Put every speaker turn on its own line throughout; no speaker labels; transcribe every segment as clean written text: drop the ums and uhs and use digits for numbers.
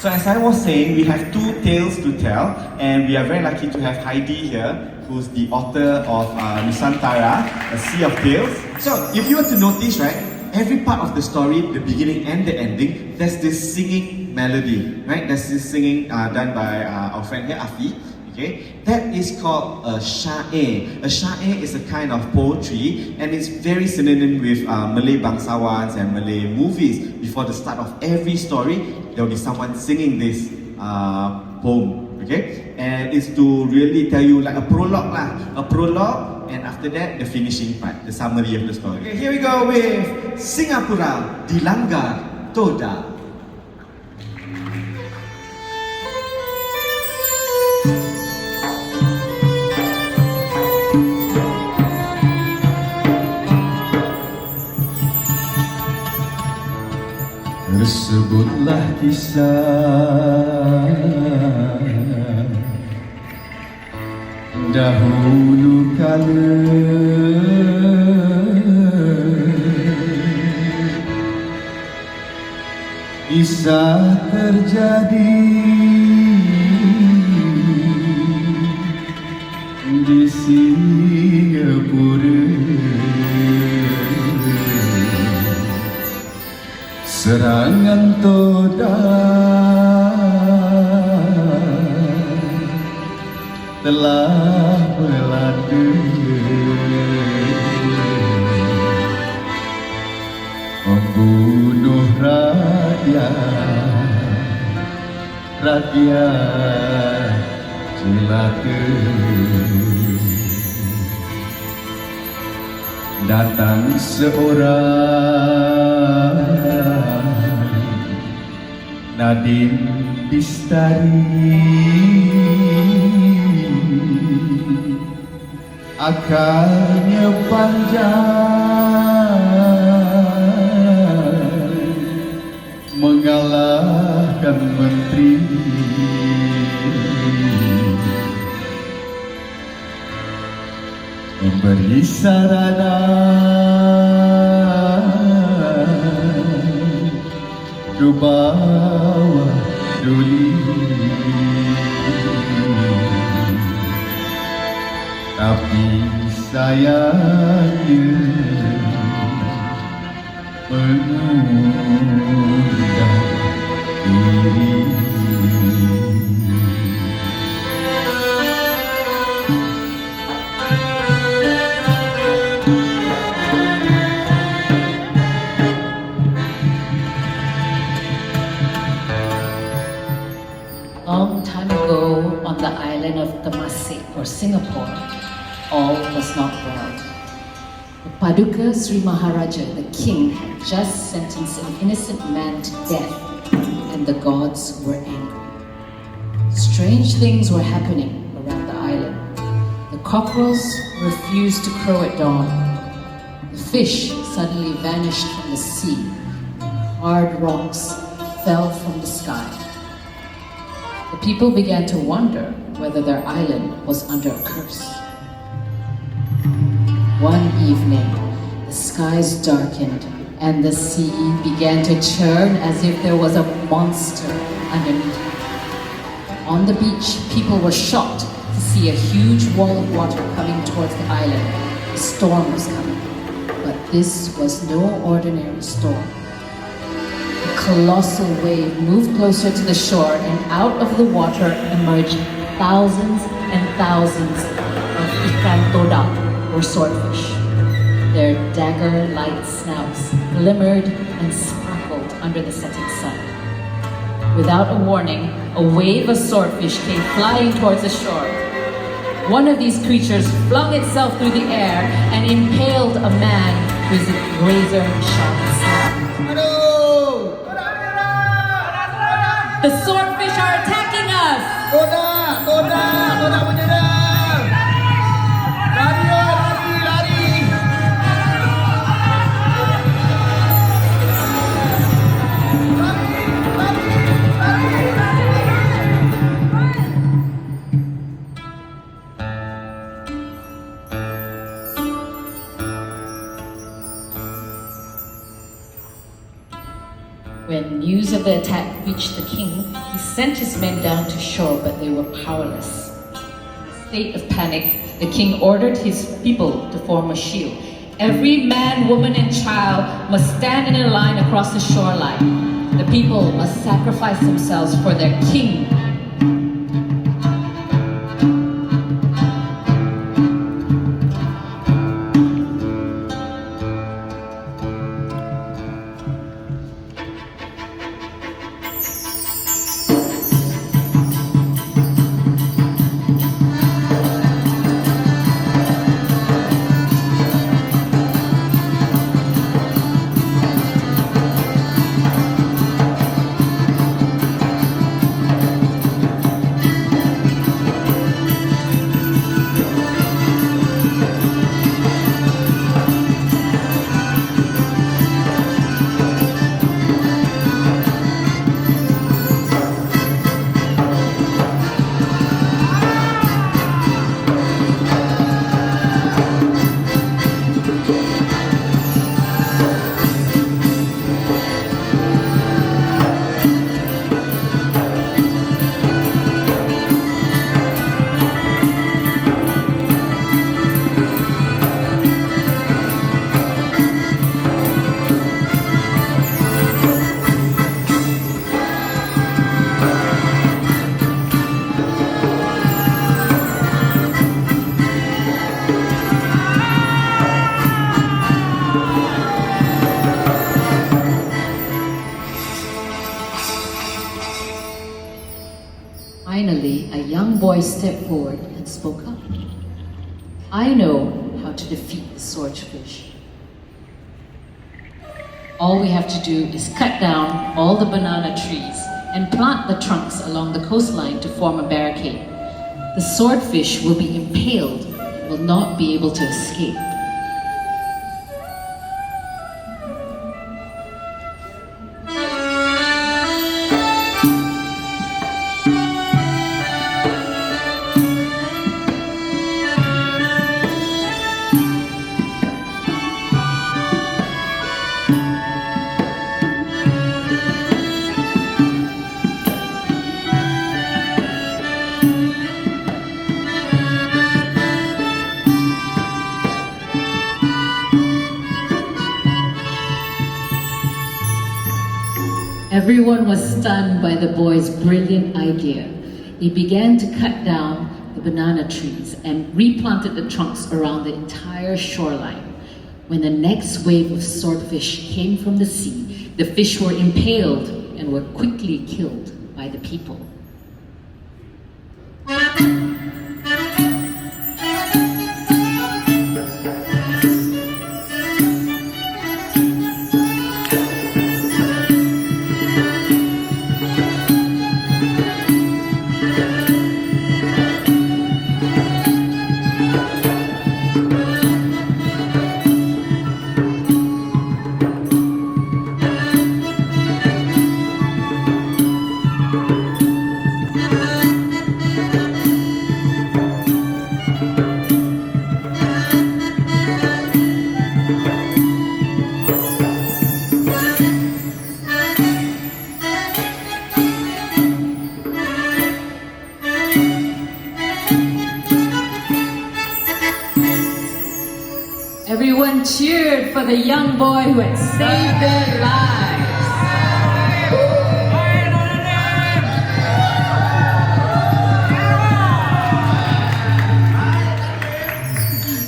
So as I was saying, we have two tales to tell, and we are very lucky to have Heidi here, who's the author of Nusantara, A Sea of Tales. So if you were to notice, right, every part of the story, the beginning and the ending, there's this singing melody, right? There's this singing done by our friend here, Afi. Okay, that is called a syair. A syair is a kind of poetry, and it's very synonym with Malay bangsawans and Malay movies. Before the start of every story, there will be someone singing this poem. Okay, and it's to really tell you like a prologue lah, and after that the finishing part, the summary of the story. Okay, here we go with Singapura Dilanggar Toda.
Tersebutlah kisah dahulu kala kisah terjadi di Singapura. Serangan Toda telah melanda, membunuh rakyat jelata. Datang seorang Nadim Bistari, akalnya panjang, mengalahkan menteri. Memberi sarana ke bawah duli, tapi sayangnya mengundang diri.
Long time ago, on the island of Temasek or Singapore, all was not well. The Paduka Sri Maharaja, the king, had just sentenced an innocent man to death, and the gods were angry. Strange things were happening around the island. The cockerels refused to crow at dawn. The fish suddenly vanished from the sea. Hard rocks fell from the sky. The people began to wonder whether their island was under a curse. One evening, the skies darkened and the sea began to churn as if there was a monster underneath it. On the beach, people were shocked to see a huge wall of water coming towards the island. A storm was coming, but this was no ordinary storm. A colossal wave moved closer to the shore, and out of the water emerged thousands and thousands of ikan toda, or swordfish. Their dagger-like snouts glimmered and sparkled under the setting sun. Without a warning, a wave of swordfish came flying towards the shore. One of these creatures flung itself through the air and impaled a man with a razor-sharp snap. The swordfish are attacking us!
Toda menyerang! Lari!
When news of the attack reached the king, he sent his men down to shore, but they were powerless. In a state of panic, the king ordered his people to form a shield. Every man, woman, and child must stand in a line across the shoreline. The people must sacrifice themselves for their king. Finally, a young boy stepped forward and spoke up. I know how to defeat the swordfish. All we have to do is cut down all the banana trees and plant the trunks along the coastline to form a barricade. The swordfish will be impaled and will not be able to escape. Everyone was stunned by the boy's brilliant idea. He began to cut down the banana trees and replanted the trunks around the entire shoreline. When the next wave of swordfish came from the sea, the fish were impaled and were quickly killed by the people. Everyone cheered for the young boy who had saved their lives.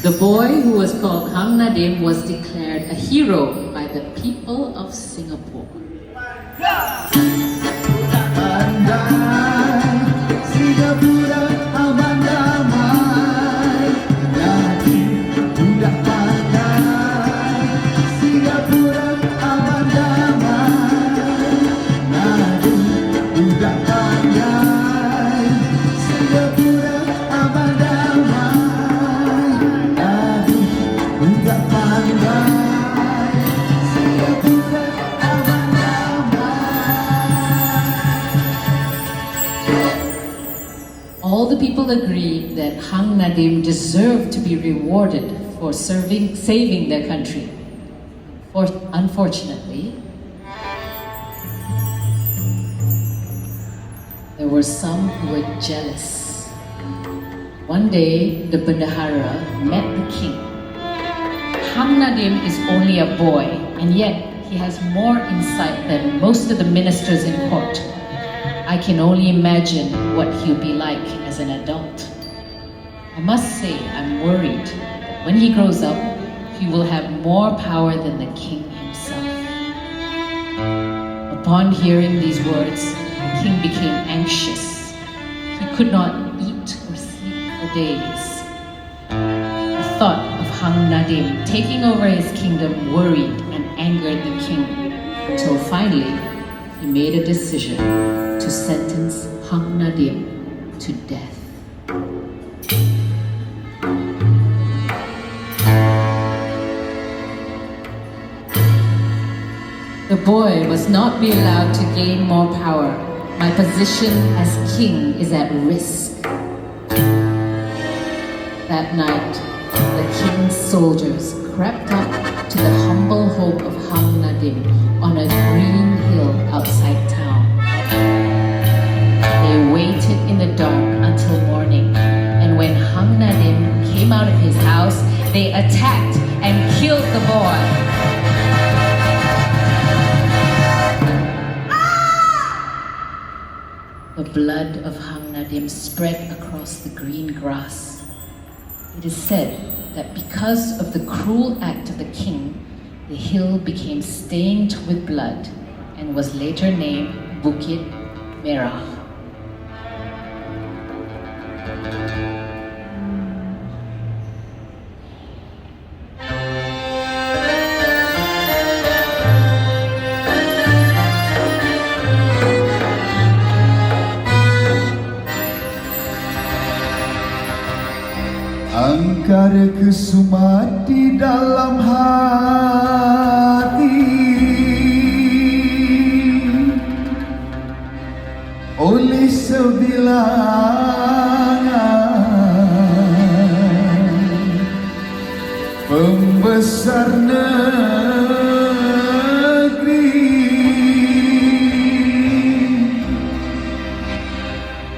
The boy, who was called Nadim, was declared a hero by the people of Singapore. All the people agreed that Hang Nadim deserved to be rewarded for saving their country. Unfortunately, there were some who were jealous. One day, the Bendahara met the king. Hang Nadim is only a boy, and yet he has more insight than most of the ministers in court. I can only imagine what he'll be like as an adult. I must say I'm worried that when he grows up, he will have more power than the king himself. Upon hearing these words, the king became anxious. He could not eat or sleep for days. The thought of Hang Nadim taking over his kingdom worried and angered the king, until finally he made a decision to sentence Hang Nadim to death. The boy must not be allowed to gain more power. My position as king is at risk. That night, the king's soldiers crept up to the humble home of Hang Nadim on a green hill outside town. They waited in the dark until morning, and when Hang Nadim came out of his house, they attacked and killed the boy. The blood of Hang Nadim spread across the green grass. It is said that because of the cruel act of the king, the hill became stained with blood and was later named Bukit Merah.
Angkar kesumat di dalam hati oleh sebilangan pembesar negeri,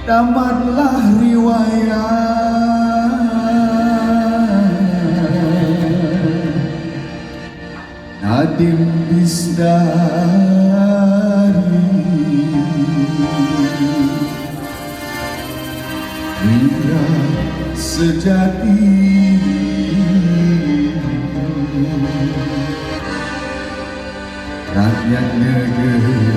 tamatlah riwayat Nadim Bisdari, Indra sejati, rakyat negeri.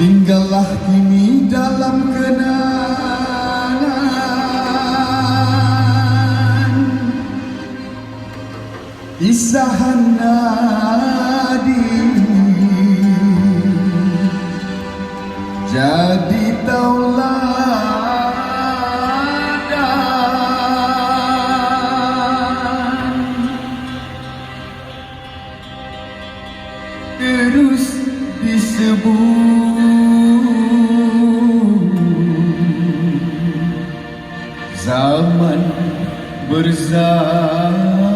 Tinggallah kini dalam kenangan kisah Nadim, jadi tauladan, terus disebut zaman bersama,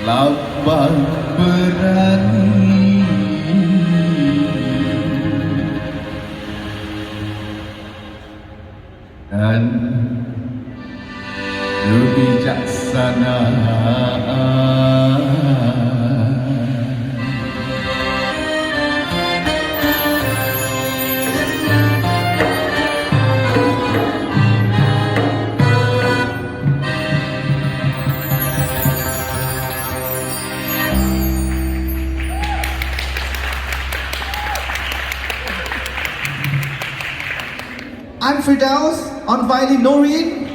lapang berani, dan kebijaksanaan.
I'm Firdaus, on violin Norin,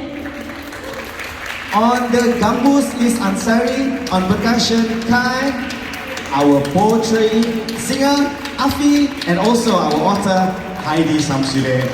on the gambus is Ansari, on percussion Kai, our poetry singer Afi, and also our author Heidi Samsule.